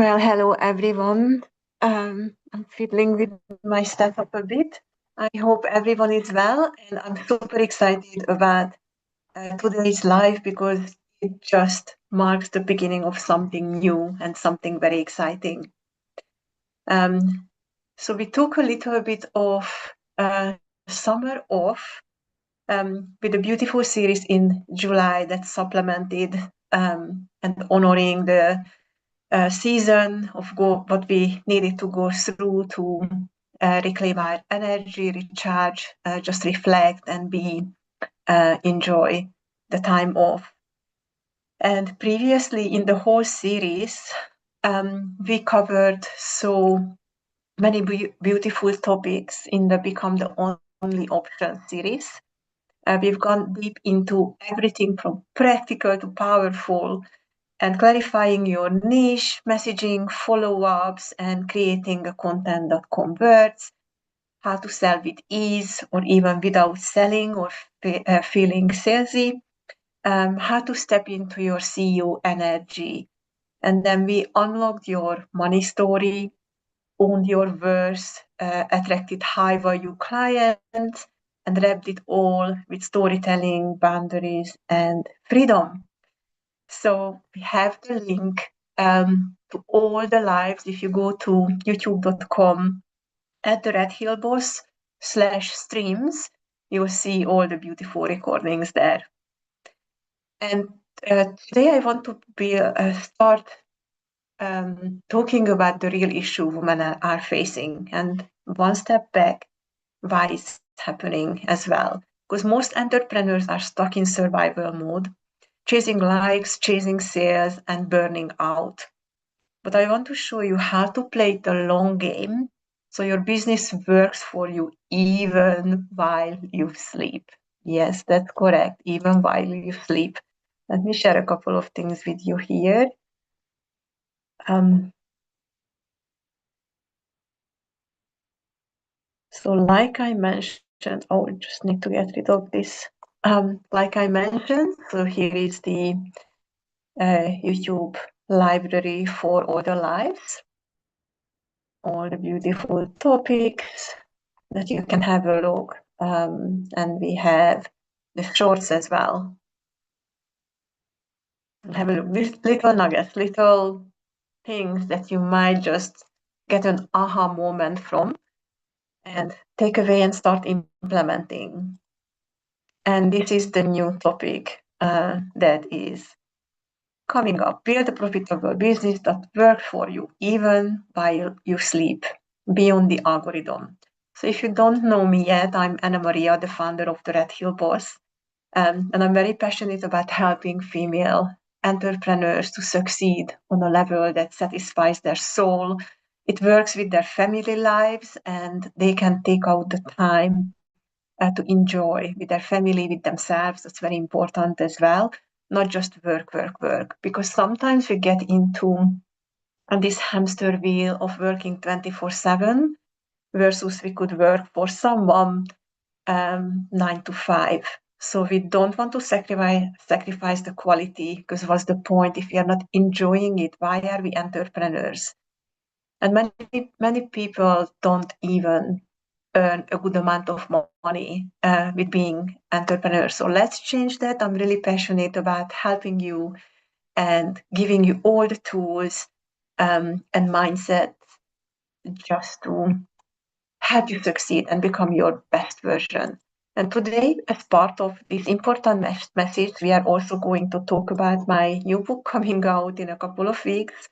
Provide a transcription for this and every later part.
Well, hello everyone. I'm fiddling with my setup a bit. I hope everyone is well, and I'm super excited about today's live because it just marks the beginning of something new and something very exciting. Um, so we took a little bit of summer off with a beautiful series in July that supplemented and honoring the season of what we needed to go through to reclaim our energy, recharge, just reflect and be enjoy the time off. And previously in the whole series, we covered so many beautiful topics in the Become the Only Option series. We've gone deep into everything from practical to powerful and clarifying your niche, messaging, follow-ups, and creating a content that converts, how to sell with ease or even without selling or feeling salesy, how to step into your CEO energy. And then we unlocked your money story, owned your worth, attracted high-value clients, and wrapped it all with storytelling, boundaries, and freedom. So we have the link to all the lives. If you go to youtube.com at the Red Hill Boss /streams, you'll see all the beautiful recordings there. And today I want to start talking about the real issue women are facing, and one step back, why it's happening as well. Because most entrepreneurs are stuck in survival mode, chasing likes, chasing sales, and burning out. But I want to show you how to play the long game so your business works for you even while you sleep. Yes, that's correct, even while you sleep. Let me share a couple of things with you here. So like I mentioned, I just need to get rid of this. Like I mentioned, so here is the YouTube library for all the lives, all the beautiful topics that you can have a look. And we have the shorts as well. Have a look, little nuggets, little things that you might just get an aha moment from and take away and start implementing. And this is the new topic that is coming up. Build a profitable business that works for you even while you sleep, beyond the algorithm. So if you don't know me yet, I'm Annamaria, the founder of the Red Hill Boss. And I'm very passionate about helping female entrepreneurs to succeed on a level that satisfies their soul. It works with their family lives, and they can take out the time to enjoy with their family, with themselves. That's very important as well. Not just work, work, work. Because sometimes we get into this hamster wheel of working 24/7 versus we could work for someone 9 to 5. So we don't want to sacrifice the quality, because what's the point if we are not enjoying it? Why are we entrepreneurs? And many people don't even earn a good amount of money with being entrepreneurs. So let's change that. I'm really passionate about helping you and giving you all the tools and mindset just to help you succeed and become your best version. And today, as part of this important message, we are also going to talk about my new book coming out in a couple of weeks,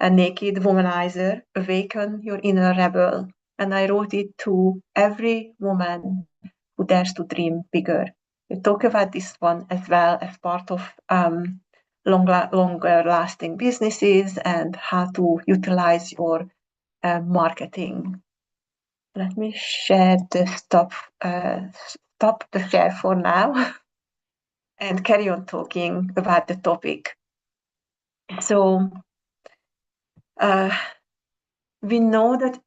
A Naked Womanizer, Awaken Your Inner Rebel. And I wrote it to every woman who dares to dream bigger. We talk about this one as well as part of longer lasting businesses and how to utilize your marketing. Let me share the stop the share for now and carry on talking about the topic. So we know that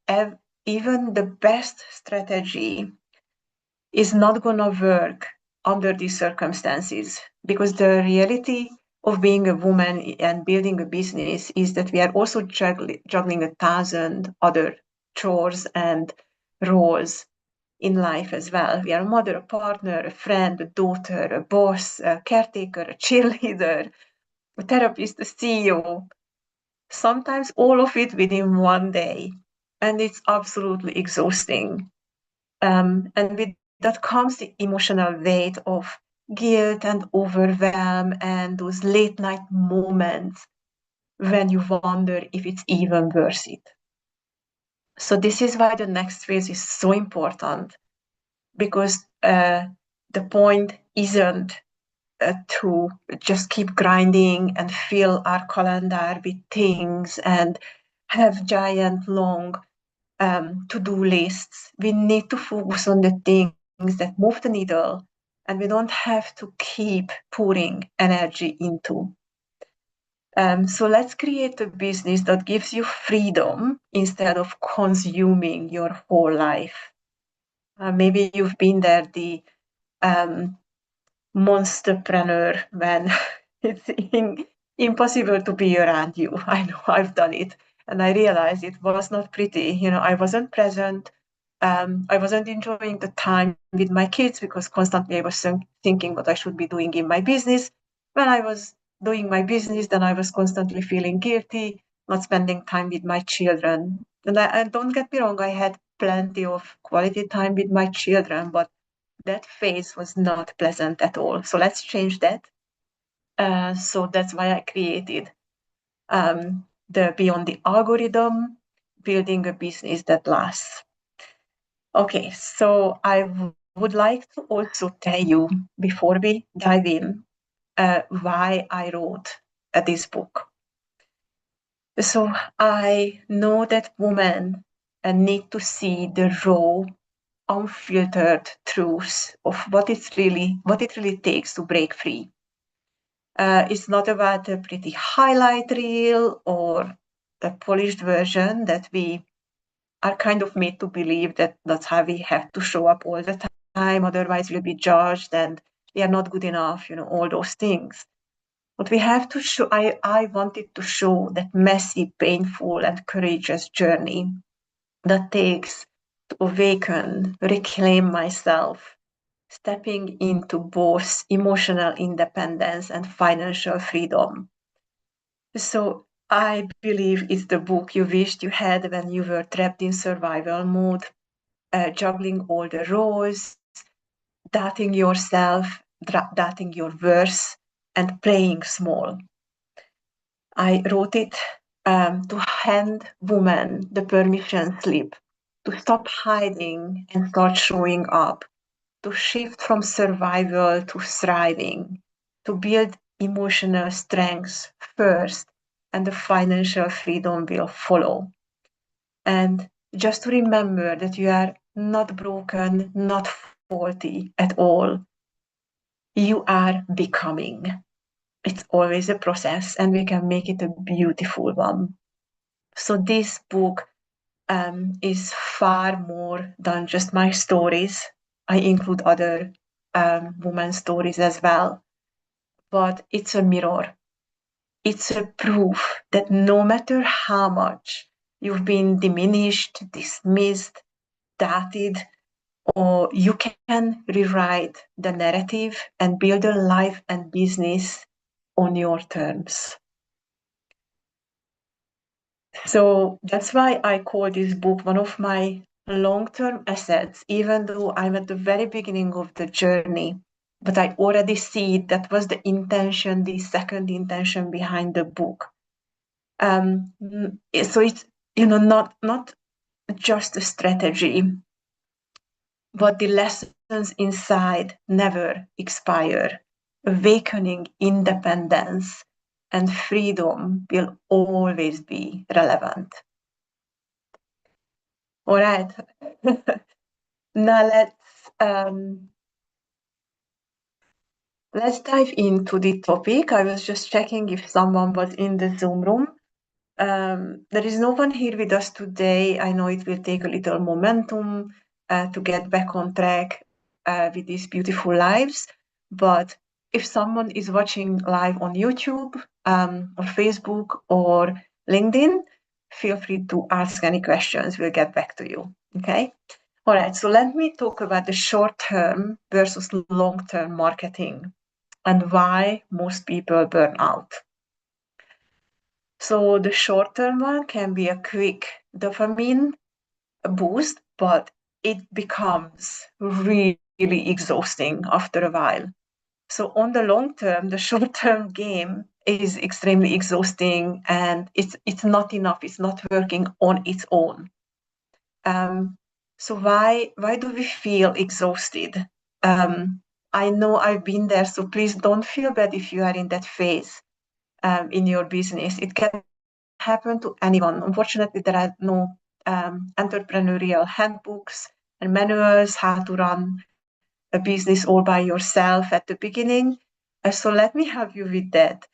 even the best strategy is not going to work under these circumstances, because the reality of being a woman and building a business is that we are also juggling 1,000 other chores and roles in life as well. We are a mother, a partner, a friend, a daughter, a boss, a caretaker, a cheerleader, a therapist, a CEO, sometimes all of it within one day. And it's absolutely exhausting. And with that comes the emotional weight of guilt and overwhelm and those late night moments when you wonder if it's even worth it. So, this is why the next phase is so important because the point isn't to just keep grinding and fill our calendar with things and have giant long to-do lists. We need to focus on the things that move the needle and we don't have to keep pouring energy into. So let's create a business that gives you freedom instead of consuming your whole life. Maybe you've been there, the um, monsterpreneur when it's impossible to be around you. I know I've done it. And I realized it was not pretty. I wasn't present. I wasn't enjoying the time with my kids because constantly I was thinking what I should be doing in my business. When I was doing my business, then I was constantly feeling guilty, not spending time with my children. And don't get me wrong, I had plenty of quality time with my children, but that phase was not pleasant at all. So let's change that. So that's why I created the Beyond the Algorithm, building a business that lasts. Okay, so I would like to also tell you before we dive in why I wrote this book. So I know that women need to see the raw, unfiltered truth of what it really takes to break free. It's not about a pretty highlight reel or a polished version that we are kind of made to believe that that's how we have to show up all the time, otherwise we'll be judged and we are not good enough, all those things. But we have to show, I wanted to show that messy, painful, and courageous journey that takes to awaken, reclaim myself, stepping into both emotional independence and financial freedom. So I believe it's the book you wished you had when you were trapped in survival mode, juggling all the roles, doubting yourself, doubting your worth, and playing small. I wrote it to hand women the permission slip to stop hiding and start showing up, to shift from survival to thriving, to build emotional strength first, and the financial freedom will follow. And just to remember that you are not broken, not faulty at all. You are becoming. It's always a process, and we can make it a beautiful one. So, this book is far more than just my stories. I include other women's stories as well, but it's a mirror. It's a proof that no matter how much you've been diminished, dismissed, doubted, or you can rewrite the narrative and build a life and business on your terms. So that's why I call this book one of my long-term assets, even though I'm at the very beginning of the journey. But I already see that was the intention, the second intention behind the book. So it's not just a strategy, but the lessons inside never expire. Awakening independence and freedom will always be relevant. All right. Now let's dive into the topic. I was just checking if someone was in the Zoom room. There is no one here with us today. I know it will take a little momentum to get back on track with these beautiful lives, but if someone is watching live on YouTube or Facebook or LinkedIn, feel free to ask any questions. We'll get back to you. Okay. All right. So let me talk about the short-term versus long-term marketing and why most people burn out. So the short-term one can be a quick dopamine boost, but it becomes really exhausting after a while. So on the long term, the short term game is extremely exhausting and it's not enough. It's not working on its own. So why do we feel exhausted? I know I've been there, so please don't feel bad if you are in that phase in your business. It can happen to anyone. Unfortunately, there are no entrepreneurial handbooks and manuals how to run a business all by yourself at the beginning. So let me help you with that.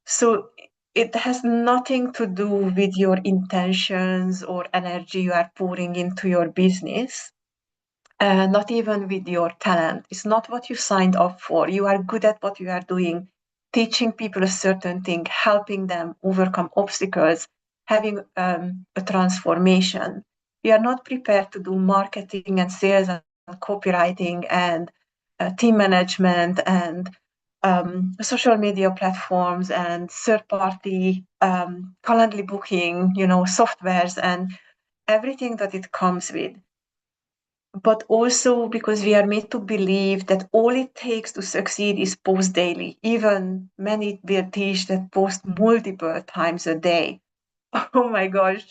So it has nothing to do with your intentions or energy you are pouring into your business. Not even with your talent. It's not what you signed up for. You are good at what you are doing, teaching people a certain thing, helping them overcome obstacles, having a transformation. You are not prepared to do marketing and sales and copywriting and team management and social media platforms and third-party Calendly booking, softwares and everything that it comes with, but also because we are made to believe that all it takes to succeed is post daily. Even many will teach that post multiple times a day. Oh my gosh,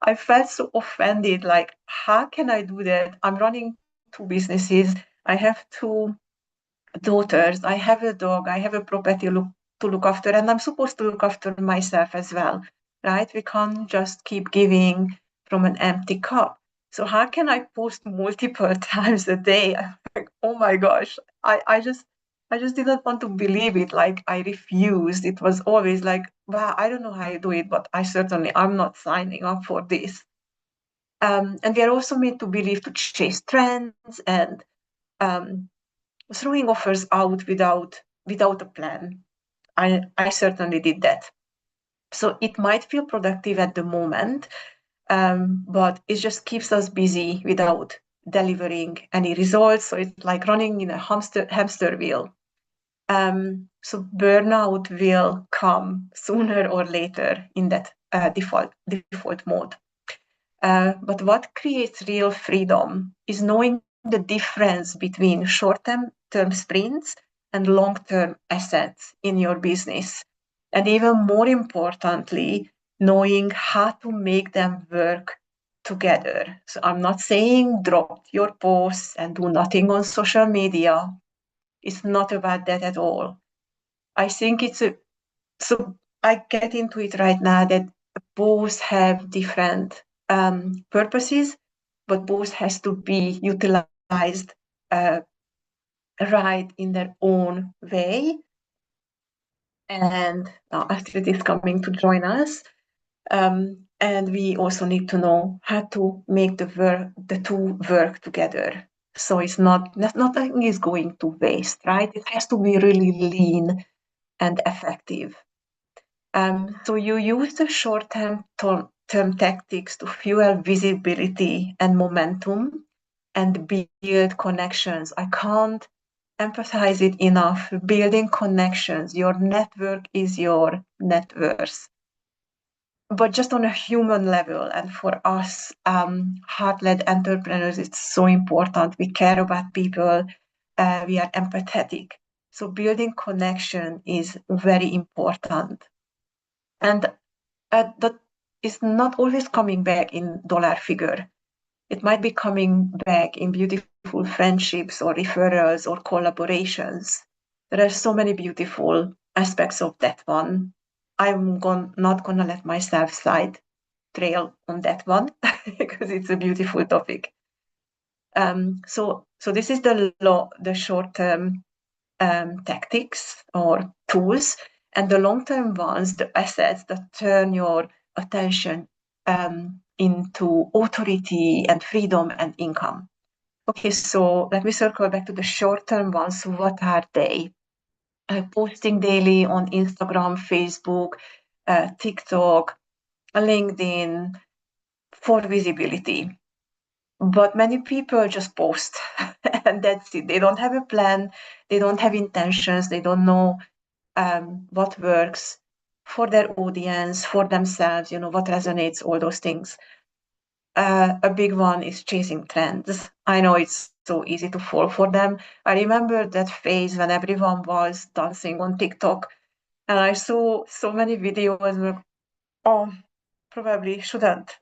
I felt so offended. Like, how can I do that? I'm running two businesses. I have two daughters. I have a dog. I have a property to look after, and I'm supposed to look after myself as well, right? We can't just keep giving from an empty cup. So how can I post multiple times a day? I'm like, oh my gosh, I just didn't want to believe it. Like I refused. It was always like, wow, I don't know how you do it, but I'm not signing up for this. And we are also made to believe to chase trends and um, throwing offers out without a plan. I certainly did that. So it might feel productive at the moment, but it just keeps us busy without delivering any results. So it's like running in a hamster wheel. So burnout will come sooner or later in that default mode. But what creates real freedom is knowing the difference between short-term sprints and long-term assets in your business. And even more importantly, knowing how to make them work together. So I'm not saying drop your posts and do nothing on social media. It's not about that at all. I think so I get into it right now that both have different purposes, but both has to be utilized uh, right in their own way. And Astrid is coming to join us. And we also need to know how to make the two work together. So it's nothing is going to waste, right? It has to be really lean and effective. So you use the short-term tactics to fuel visibility and momentum and build connections. I can't emphasize it enough. Building connections. Your network is your net worth. But just on a human level, and for us, heart-led entrepreneurs, it's so important. We care about people. We are empathetic. So building connection is very important. And that is not always coming back in dollar figure. It might be coming back in beautiful friendships or referrals or collaborations. There are so many beautiful aspects of that one. Not gonna let myself side trail on that one because it's a beautiful topic. So this is the short term tactics or tools, and the long-term ones, the assets that turn your attention into authority and freedom and income. Okay, so let me circle back to the short-term ones. What are they? Posting daily on Instagram, Facebook, TikTok, LinkedIn for visibility. But many people just post and that's it. They don't have a plan, they don't have intentions, they don't know what works for their audience, for themselves, what resonates, all those things. A big one is chasing trends. I know it's so easy to fall for them. I remember that phase when everyone was dancing on TikTok, and I saw so many videos where, oh, probably shouldn't.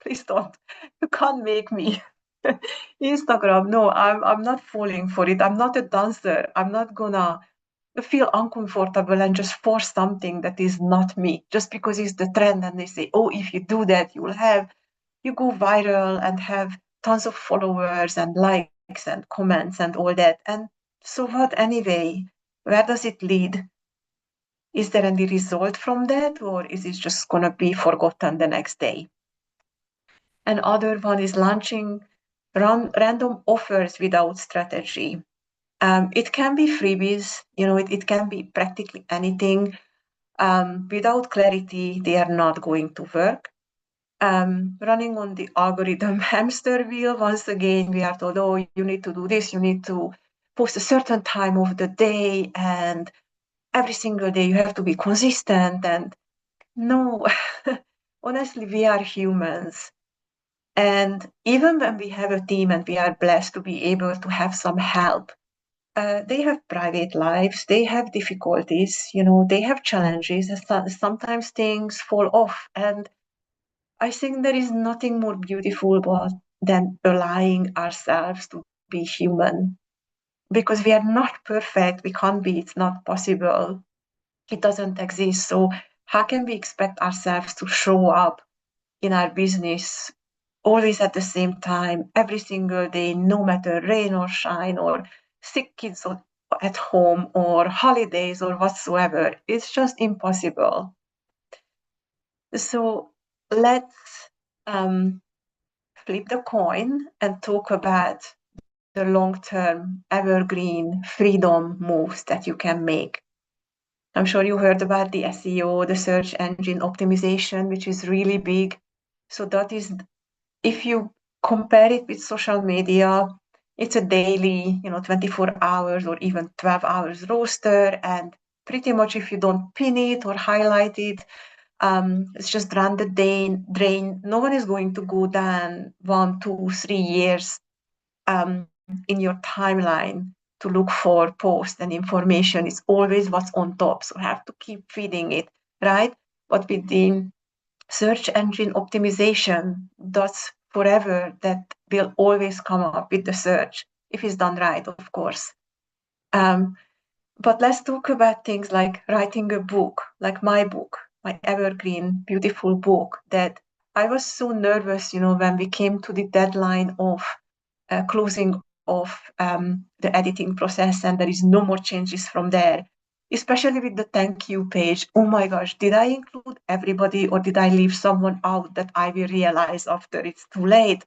Please don't. You can't make me. Instagram, no, I'm not falling for it. I'm not a dancer. I'm not gonna feel uncomfortable and just force something that is not me just because it's the trend and they say, oh, if you do that, you go viral and have tons of followers and likes and comments and all that. And so what anyway? Where does it lead? Is there any result from that, or is it just gonna be forgotten the next day? Another one is launching random offers without strategy. It can be freebies, it can be practically anything. Without clarity, they are not going to work. Running on the algorithm hamster wheel, once again, we are told, oh, you need to do this, you need to post a certain time of the day, and every single day you have to be consistent. And no, honestly, we are humans. And even when we have a team and we are blessed to be able to have some help, they have private lives, they have difficulties, they have challenges, and sometimes things fall off. And I think there is nothing more beautiful than allowing ourselves to be human because we are not perfect. We can't be, it's not possible. It doesn't exist. So, how can we expect ourselves to show up in our business always at the same time, every single day, no matter rain or shine or sick kids at home or holidays or whatsoever? It's just impossible. So let's flip the coin and talk about the long-term, evergreen freedom moves that you can make. I'm sure you heard about the SEO, the search engine optimization, which is really big. So that is, if you compare it with social media, it's a daily, 24 hours or even 12 hours roster. And pretty much if you don't pin it or highlight it, it's just run the drain. No one is going to go down 1, 2, 3 years in your timeline to look for posts and information. It's always what's on top. So you have to keep feeding it, right? But with the search engine optimization, that's forever, that will always come up with the search if it's done right, of course. But let's talk about things like writing a book, like my book, my evergreen, beautiful book that I was so nervous, when we came to the deadline of closing off the editing process and there is no more changes from there, especially with the thank you page. Oh my gosh, did I include everybody or did I leave someone out that I will realize after it's too late?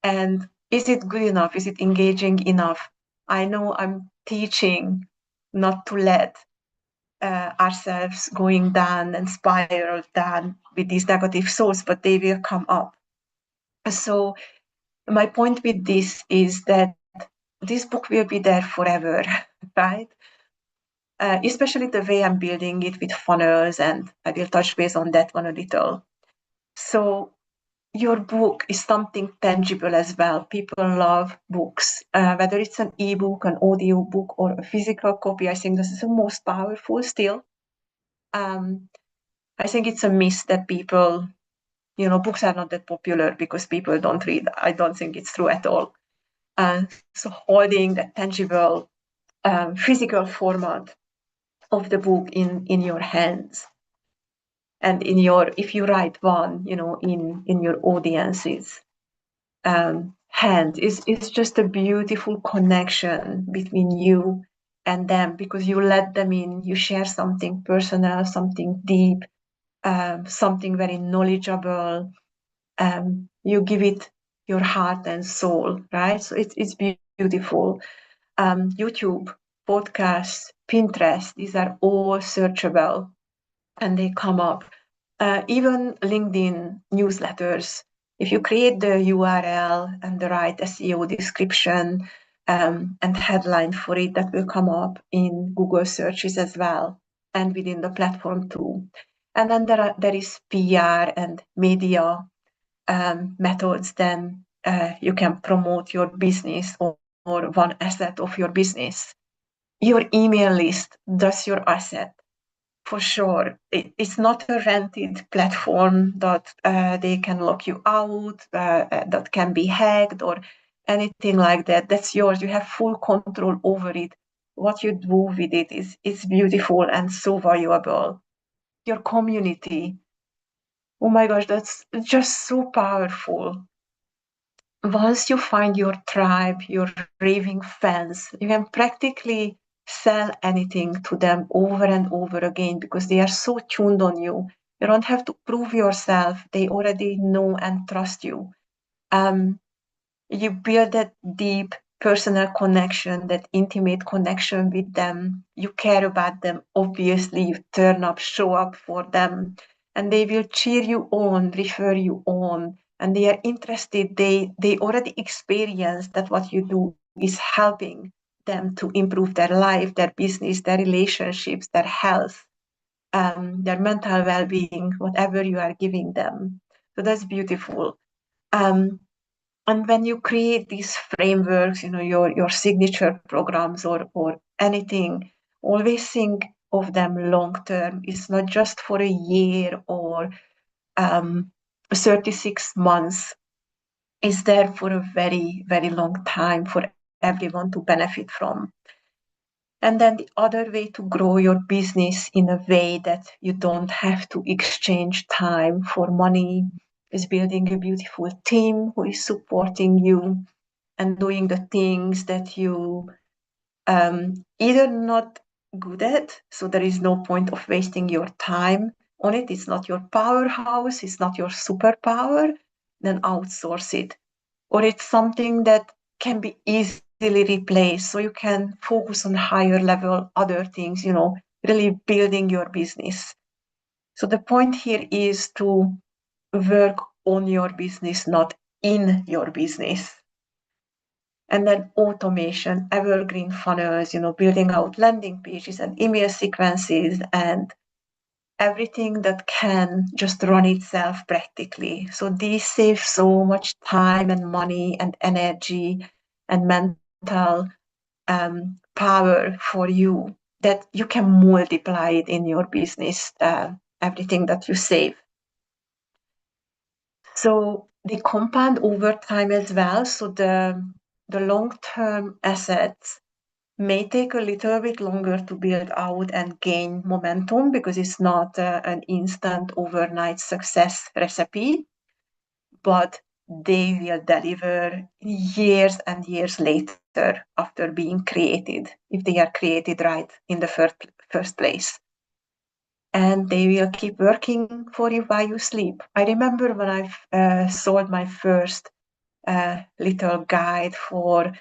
And is it good enough? Is it engaging enough? I know I'm teaching not to let ourselves going down and spiral down with these negative thoughts, but they will come up. So my point with this is that this book will be there forever, right? Especially the way I'm building it with funnels, and I will touch base on that one a little. So your book is something tangible as well. People love books, whether it's an ebook, an audio book, or a physical copy. I think this is the most powerful still. I think it's a myth that people, books are not that popular because people don't read. I don't think it's true at all. So holding that tangible physical format of the book in your hands and if you write one, in your audience's hand is just a beautiful connection between you and them because you let them in, you share something personal, something deep, something very knowledgeable. You give it your heart and soul, right? So it's beautiful. YouTube, podcasts, Pinterest, these are all searchable and they come up. Even LinkedIn newsletters, if you create the URL and the right SEO description and headline for it, that will come up in Google searches as well and within the platform too. And then there is PR and media methods. Then you can promote your business or one asset of your business. Your email list, that's your asset for sure. It's not a rented platform that they can lock you out, that can be hacked or anything like that. That's yours. You have full control over it. What you do with it is beautiful and so valuable. Your community. Oh my gosh, that's just so powerful. Once you find your tribe, your raving fans, you can practically sell anything to them over and over again because they are so tuned on you. You don't have to prove yourself. They already know and trust you. Um, you build that deep personal connection, that intimate connection with them. You care about them. Obviously, you turn up, show up for them, and they will cheer you on, refer you on, and they are interested. They already experience that what you do is helping them to improve their life, their business, their relationships, their health, their mental well-being, whatever you are giving them. So that's beautiful. Um, and when you create these frameworks, your signature programs or anything, always think of them long term. It's not just for a year or 36 months. It's there for a very, very long time for everyone to benefit from. And then the other way to grow your business in a way that you don't have to exchange time for money is building a beautiful team who is supporting you and doing the things that you either not good at, so there is no point of wasting your time on it. It's not your powerhouse, it's not your superpower, then outsource it. Or it's something that can be easily replaced, so you can focus on higher level other things, really building your business. So the point here is to work on your business, not in your business. And then automation, evergreen funnels, building out landing pages and email sequences and everything that can just run itself practically. So these save so much time and money and energy and mental power for you that you can multiply it in your business, everything that you save. So they compound over time as well. So the long-term assets may take a little bit longer to build out and gain momentum because it's not an instant overnight success recipe, but they will deliver years and years later after being created, if they are created right in the first place. And they will keep working for you while you sleep. I remember when I sold my first little guide for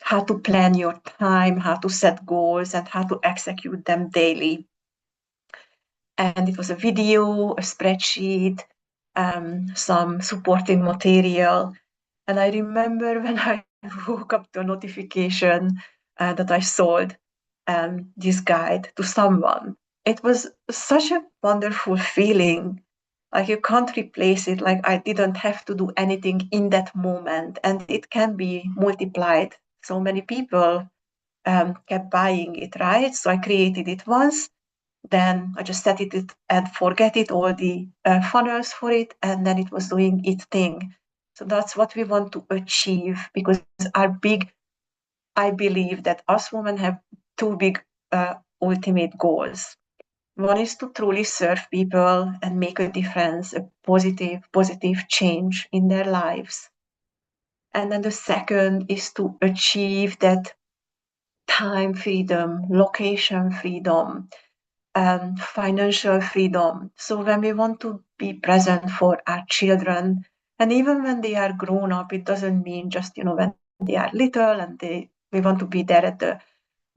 how to plan your time, how to set goals, and how to execute them daily. And it was a video, a spreadsheet, some supporting material. And I remember when I woke up to a notification that I sold this guide to someone. It was such a wonderful feeling. Like you can't replace it. Like I didn't have to do anything in that moment, and it can be multiplied. So many people kept buying it, right? So I created it once, then I just set it and forget it, all the funnels for it, and then it was doing its thing. So that's what we want to achieve because I believe that us women have two big ultimate goals. One is to truly serve people and make a difference, a positive change in their lives. And then the second is to achieve that time freedom, location freedom, financial freedom. So when we want to be present for our children, And even when they are grown up, it doesn't mean just, when they are little and we want to be there at the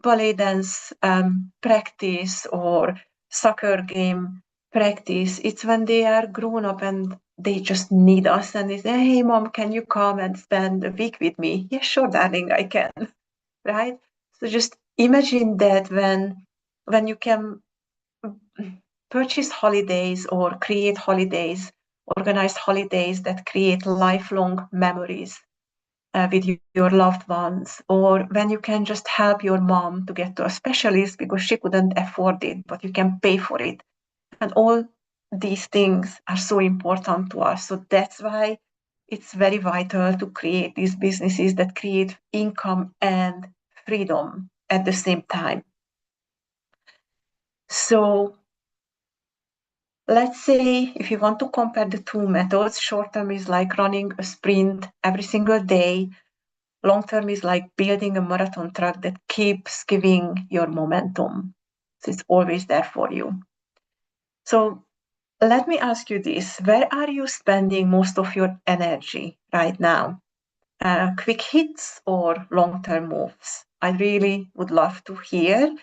ballet dance practice or soccer game practice. It's when they are grown up and they just need us and they say, hey, mom, can you come and spend a week with me? Yeah, sure, darling, I can. Right? So just imagine that when you can purchase holidays or create holidays, organize holidays that create lifelong memories with your loved ones, or when you can just help your mom to get to a specialist because she couldn't afford it, but you can pay for it. And all these things are so important to us. So that's why it's very vital to create these businesses that create income and freedom at the same time. So let's say if you want to compare the two methods, short term is like running a sprint every single day. Long term is like building a marathon track that keeps giving your momentum. So it's always there for you. So let me ask you this. Where are you spending most of your energy right now? Quick hits or long-term moves? I really would love to hear.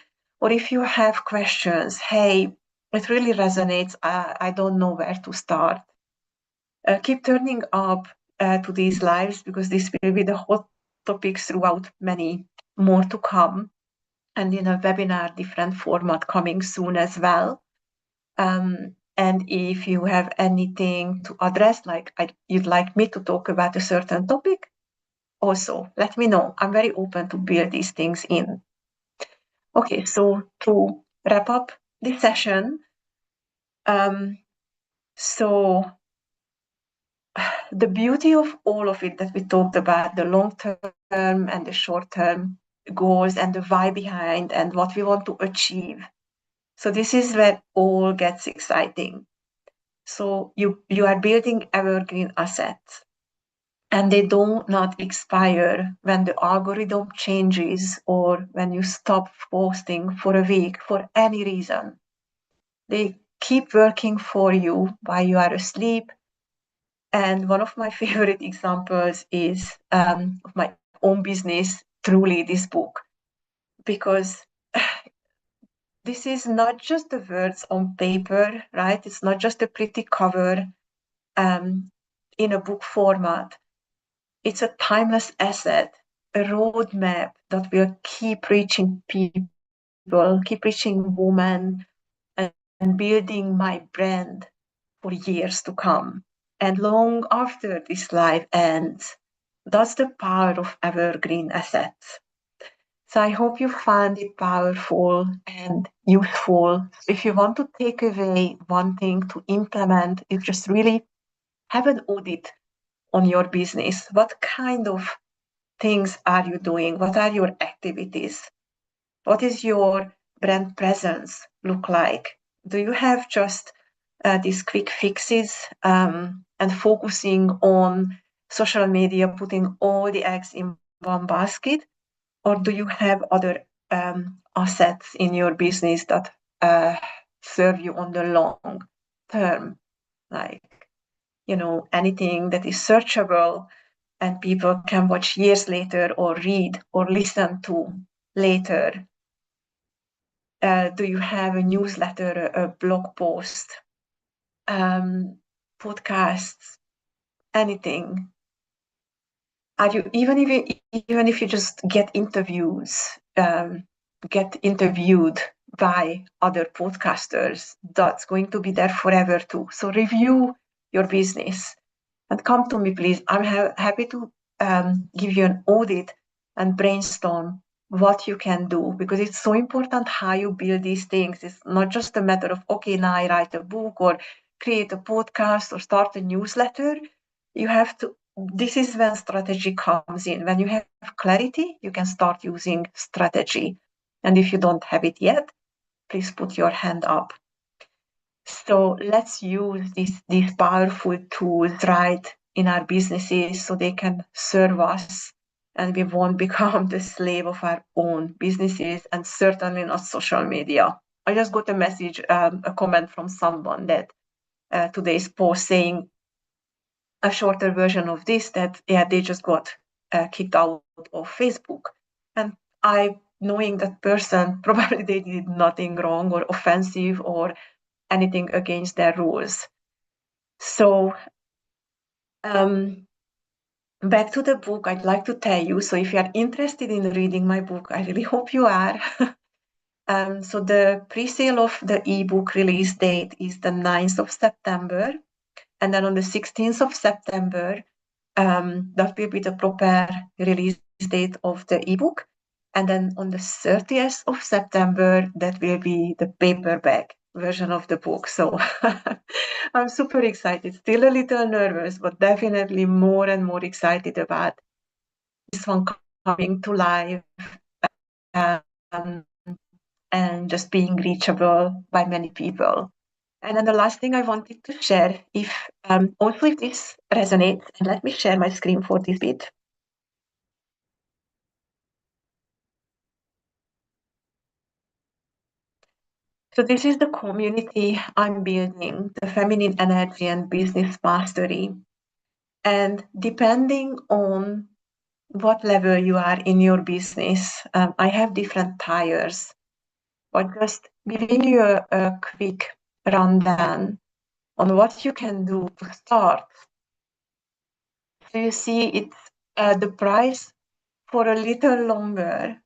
Or if you have questions, hey, it really resonates. I don't know where to start. Keep turning up to these lives because this will be the hot topics throughout many more to come. And in a webinar, different format coming soon as well. And if you have anything to address, like you'd like me to talk about a certain topic, also let me know. I'm very open to build these things in. Okay, so to wrap up this session, so the beauty of all of it that we talked about, the long term and the short term goals and the why behind and what we want to achieve. So this is where all gets exciting. So you are building evergreen assets and they do not expire when the algorithm changes or when you stop posting for a week for any reason. They keep working for you while you are asleep. And one of my favorite examples is of my own business, truly this book, because this is not just the words on paper, right? It's not just a pretty cover in a book format. It's a timeless asset, a roadmap that will keep reaching people, keep reaching women, and building my brand for years to come. And long after this life ends, that's the power of evergreen assets. So I hope you find it powerful and useful. If you want to take away one thing to implement, you just really have an audit on your business. What kind of things are you doing? What are your activities? What is your brand presence look like? Do you have just these quick fixes and focusing on social media, putting all the eggs in one basket? Or do you have other assets in your business that serve you on the long term? Like, anything that is searchable and people can watch years later or read or listen to later. Do you have a newsletter, a blog post, podcasts, anything? Are you even if you just get interviewed by other podcasters, that's going to be there forever too. So review your business and come to me, please. I'm happy to give you an audit and brainstorm what you can do, because it's so important how you build these things. It's not just a matter of, okay, now I write a book or create a podcast or start a newsletter. You have to, this is when strategy comes in. When you have clarity, you can start using strategy. And if you don't have it yet, please put your hand up. So let's use these powerful tools right in our businesses so they can serve us and we won't become the slave of our own businesses and certainly not social media. I just got a message, a comment from someone that today's post saying a shorter version of this that, yeah, they just got kicked out of Facebook. And I, knowing that person, probably they did nothing wrong or offensive or anything against their rules. So back to the book, I'd like to tell you. So if you are interested in reading my book, I really hope you are. So the pre-sale of the ebook release date is the 9th of September. And then on the 16th of September, that will be the proper release date of the ebook. And then on the 30th of September, that will be the paperback version of the book. So I'm super excited, still a little nervous, but definitely more and more excited about this one coming to life um, and just being reachable by many people. And then the last thing I wanted to share, if also if this resonates, and let me share my screen for this bit. So this is the community I'm building, the feminine energy and business mastery. And depending on what level you are in your business, I have different tiers, but just giving you a quick rundown on what you can do to start. So you see, it's the price for a little longer,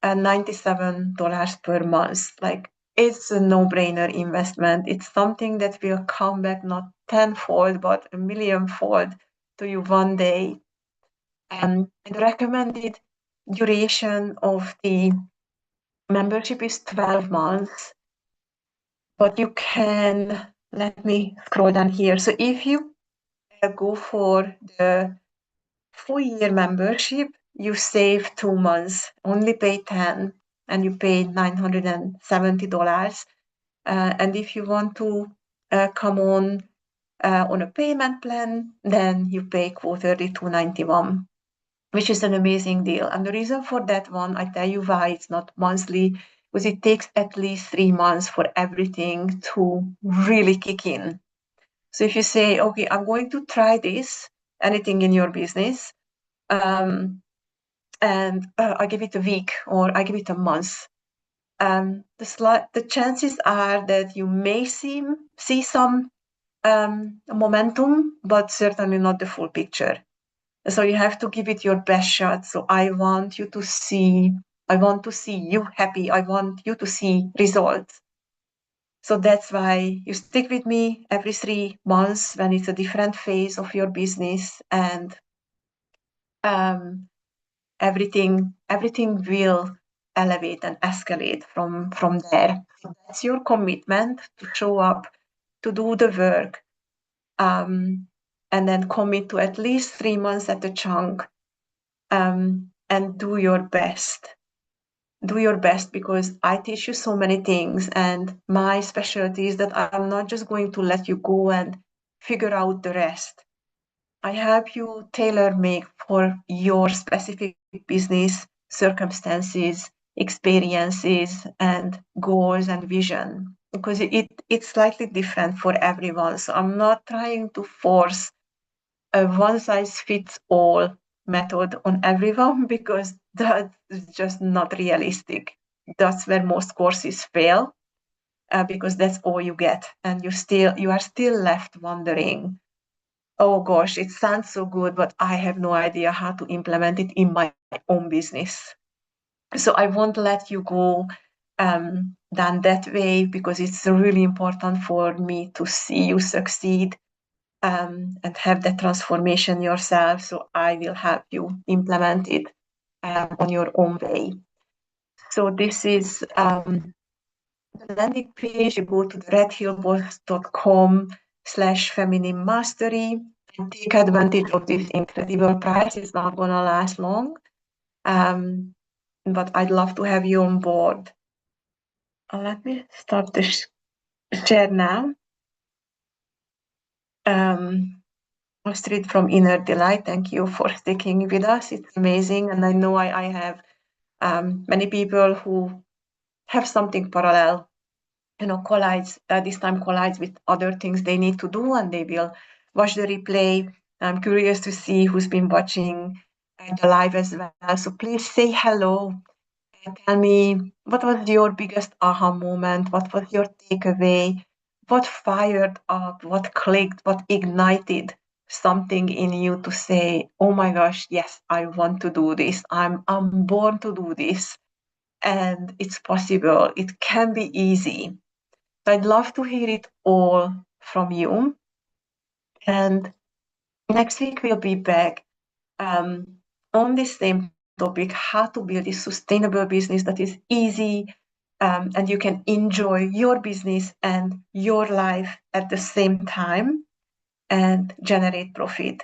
$97 per month. Like, it's a no-brainer investment. It's something that will come back not tenfold, but a millionfold to you one day. And the recommended duration of the membership is 12 months, but you can, let me scroll down here. So if you go for the 4-year membership, you save 2 months, only pay 10, and you pay $970. And if you want to come on a payment plan, then you pay quarterly $291, which is an amazing deal. And the reason for that one, I tell you why it's not monthly, because it takes at least 3 months for everything to really kick in. So if you say, okay, I'm going to try this, anything in your business, and I give it a week or I give it a month, the chances are that you may see some momentum, but certainly not the full picture. So you have to give it your best shot. So I want to see you happy. I want you to see results. So that's why you stick with me every 3 months when it's a different phase of your business, and everything will elevate and escalate from there. So that's your commitment to show up, to do the work, and then commit to at least 3 months at a chunk, and do your best. Do your best, because I teach you so many things, and my specialty is that I'm not just going to let you go and figure out the rest. I help you tailor make for your specific business circumstances, experiences, and goals and vision, because it's slightly different for everyone. So I'm not trying to force a one size fits all method on everyone, because that's just not realistic. That's where most courses fail, because that's all you get, and you are still left wondering, oh gosh, it sounds so good, but I have no idea how to implement it in my own business. So I won't let you go down that way, because it's really important for me to see you succeed, and have that transformation yourself. So I will help you implement it on your own way. So this is the landing page. You go to the redhillboss.com/feminine mastery and take advantage of this incredible price. It's not going to last long, but I'd love to have you on board. Let me start the share now. Astrid from Inner Delight, thank you for sticking with us. It's amazing, and I know I have many people who have something parallel, collides with other things they need to do, and they will watch the replay I'm curious to see who's been watching the live as well. So please say hello and tell me what was your biggest aha moment? What was your takeaway? What fired up? What clicked? What ignited something in you to say, oh my gosh, yes, I want to do this. I'm born to do this. And it's possible. It can be easy. So I'd love to hear it all from you. And next week we'll be back um, on this same topic, how to build a sustainable business that is easy and you can enjoy your business and your life at the same time and generate profit.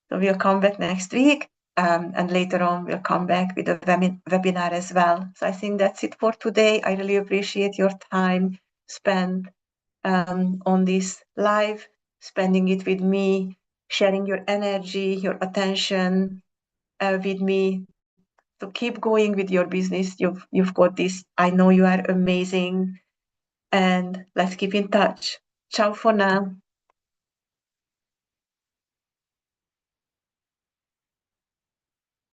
So we'll come back next week. And later on, we'll come back with a webinar as well. So I think that's it for today. I really appreciate your time spent on this live, spending it with me, sharing your energy, your attention with me. So keep going with your business. You've got this. I know you are amazing. And let's keep in touch. Ciao for now.